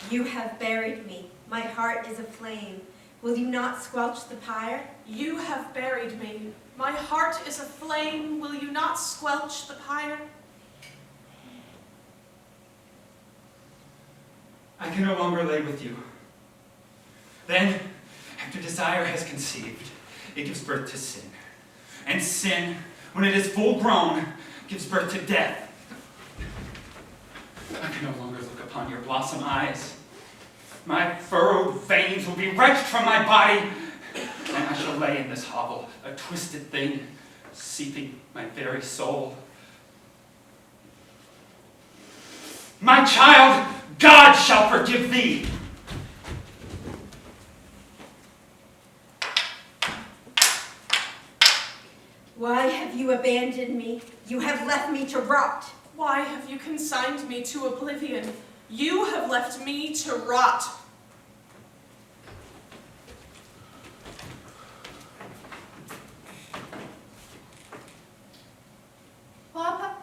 E: You have buried me. My heart is aflame. Will you not squelch the pyre?
H: You have buried me. My heart is aflame. Will you not squelch the pyre?
L: I can no longer lay with you. Then, after desire has conceived, it gives birth to sin. And sin, when it is full grown, gives birth to death. I can no longer look upon your blossom eyes. My furrowed veins will be wrenched from my body, and I shall lay in this hovel, a twisted thing, seeping my very soul. My child, God shall forgive thee.
E: Why have you abandoned me? You have left me to rot.
H: Why have you consigned me to oblivion? You have left me to rot.
I: Папа?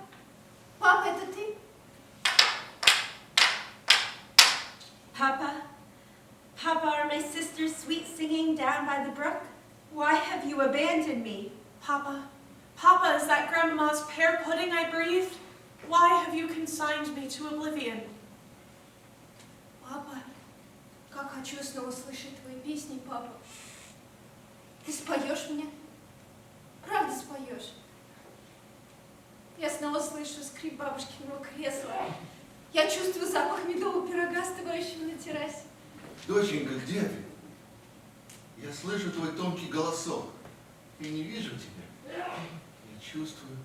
I: Папа, это ты?
E: Papa? Papa, are my sisters sweet singing down by the brook? Why have you abandoned me?
H: Papa, Papa, is that Grandma's pear pudding I breathed? Why have you consigned me to oblivion?
I: Папа, как хочу снова слышать твои песни, папа. Ты споешь мне? Правда споешь? Я снова слышу скрип бабушкиного кресла. Я чувствую запах медового пирога, остывающего на террасе.
M: Доченька, где ты? Я слышу твой тонкий голосок и не вижу тебя. Я чувствую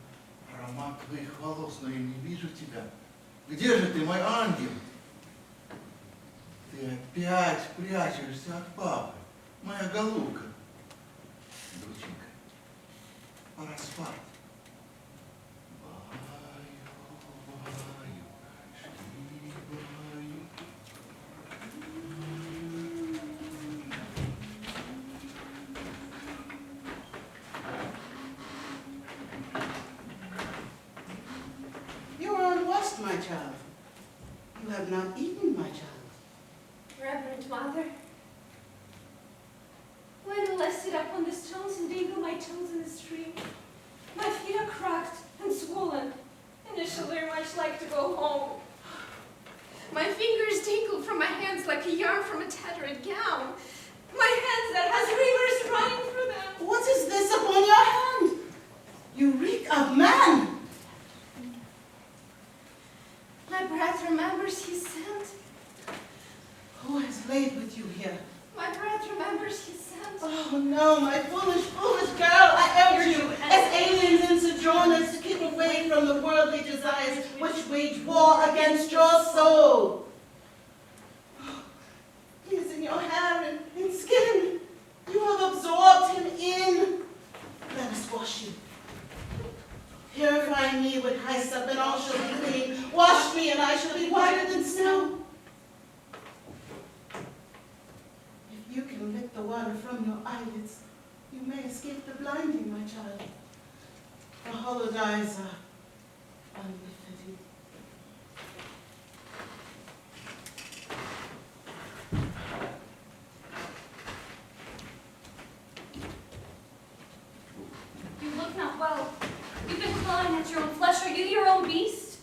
M: аромат твоих волос, но я не вижу тебя. Где же ты, мой ангел? Ты опять прячешься от папы, моя голубка. Доченька, пора спать.
F: You are unwashed, my child. You have not eaten, my child.
I: Reverend Mother,
H: tree. My feet are cracked and swollen, and I shall very much like to go home. My fingers tingle from my hands like a yarn from a tattered gown. My hands that has rivers running through them.
F: What is this upon your hand? You reek of man.
B: My breath remembers his scent.
F: Who has laid with you here?
B: My breath remembers his scent.
F: Oh no, my foolish, foolish girl, I urge you, as aliens and sojourners, to keep away from the worldly desires which wage war against your soul. He is in your hair and skin. You have absorbed him in. Let us wash you. Purify me with hyssop, and all shall be clean. Wash me, and I shall be whiter than snow. If you can lick the water from your eyelids, you may escape the blinding, my child. The hollowed eyes are unbefitting.
J: You look not well. You've been clawing at your own flesh. Are you your own beast?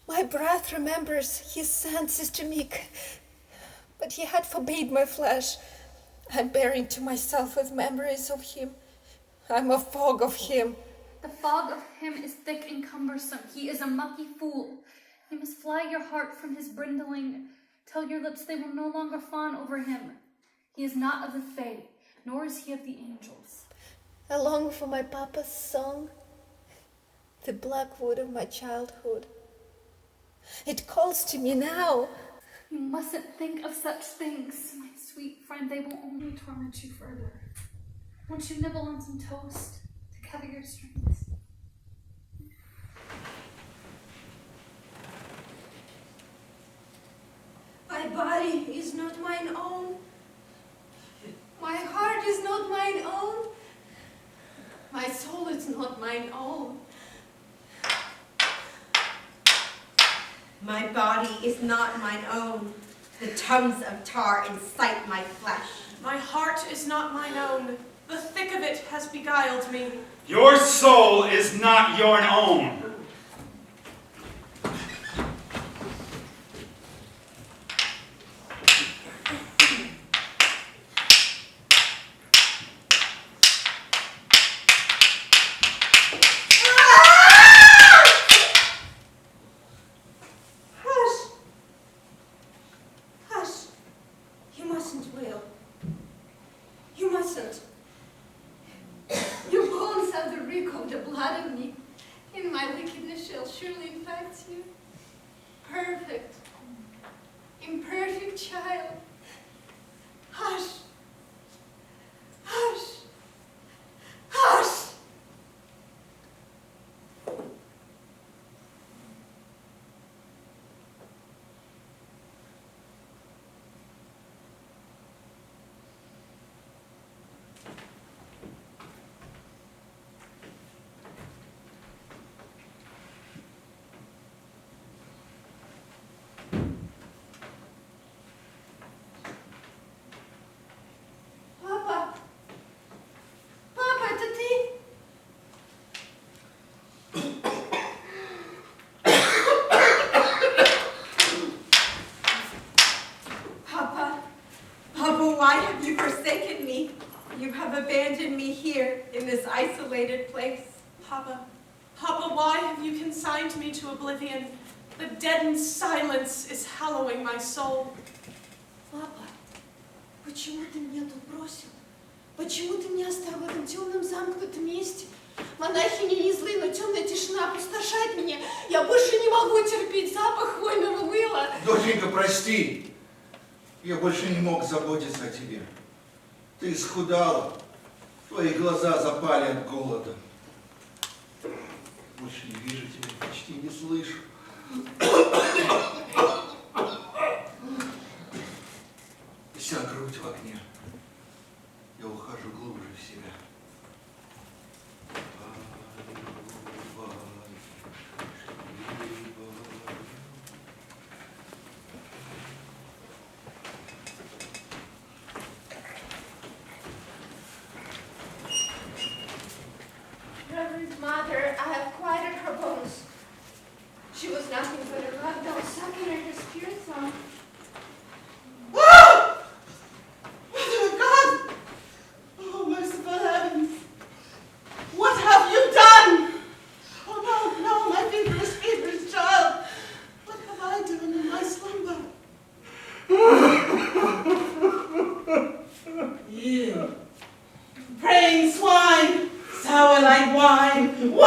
B: My breath remembers his scent, Sister Meek, but he had forbade my flesh. I'm bearing to myself with memories of him. I'm a fog of him.
J: The fog of him is thick and cumbersome. He is a mucky fool. You must fly your heart from his brindling. Tell your lips they will no longer fawn over him. He is not of the Fae, nor is he of the angels.
B: I long for my papa's song, the black wood of my childhood. It calls to me now.
J: You mustn't think of such things, my sweet friend. They will only torment you further. Won't you nibble on some toast to cover your strength?
B: My body is not mine own. My heart is not mine own. My soul is not mine own.
N: My body is not mine own. The tongues of tar incite my flesh.
H: My heart is not mine own. The thick of it has beguiled me.
L: Your soul is not your own.
N: Why have you forsaken me? You have abandoned me here in this isolated place.
H: Papa, why have you consigned me to oblivion? The deadened silence is hallowing my soul.
B: Папа, почему ты меня тут бросил? Почему ты меня оставил в этом темном замкнутом месте? Монахини не злы, но темная тишина опустошает меня. Я больше не могу терпеть запах хвойного мыла.
M: Доченька, прости. Я больше не мог заботиться о тебе. Ты исхудала, твои глаза запали от голода. Больше не вижу тебя, почти не слышу. Вся грудь в огне. Я ухожу глубже в себя.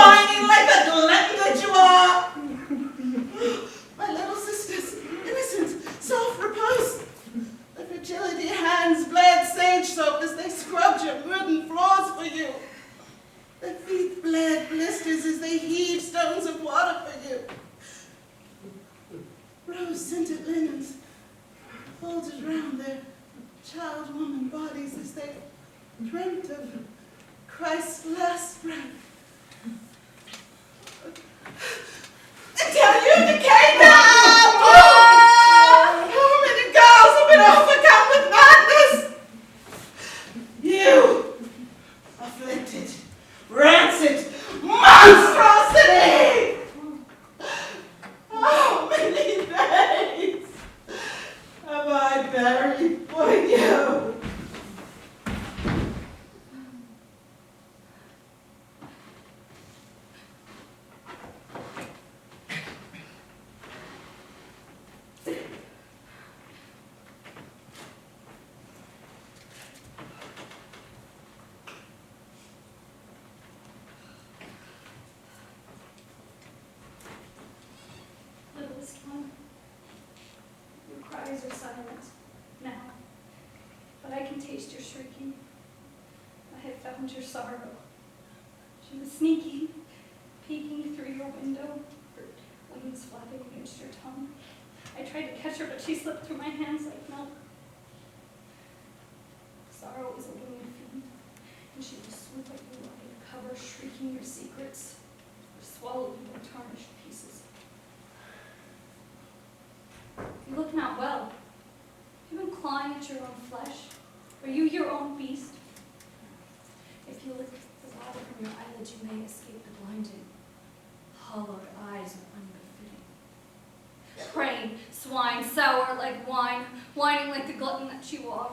F: whining like a glutton that you are. My little sisters, innocent, soft repose. The fragility hands bled sage soap as they scrubbed your wooden floors for you. The feet bled blisters as they heaved stones of water for you. Rose-scented linens folded round their child-woman bodies as they dreamt of Christ's last breath. Until you became now! How many girls have been overcome with madness? You, afflicted, rancid monstrosity! How many days have I buried for you?
J: Littlest one, your cries are silent now, but I can taste your shrieking. I have found your sorrow. She was sneaking, peeking through your window, her wings flapping against your tongue. I tried to catch her, but she slipped through my hands like milk. Sorrow is a winged fiend, and she will swoop at you like a cover, shrieking your secrets, or swallow you in tarnished pieces. You look not well. Have you been clawing at your own flesh? Are you your own beast? If you lick the water from your eyelids, you may escape the blinding, hollowed eyes of unbefitting. Praying swine, sour like wine, whining like the glutton that you are.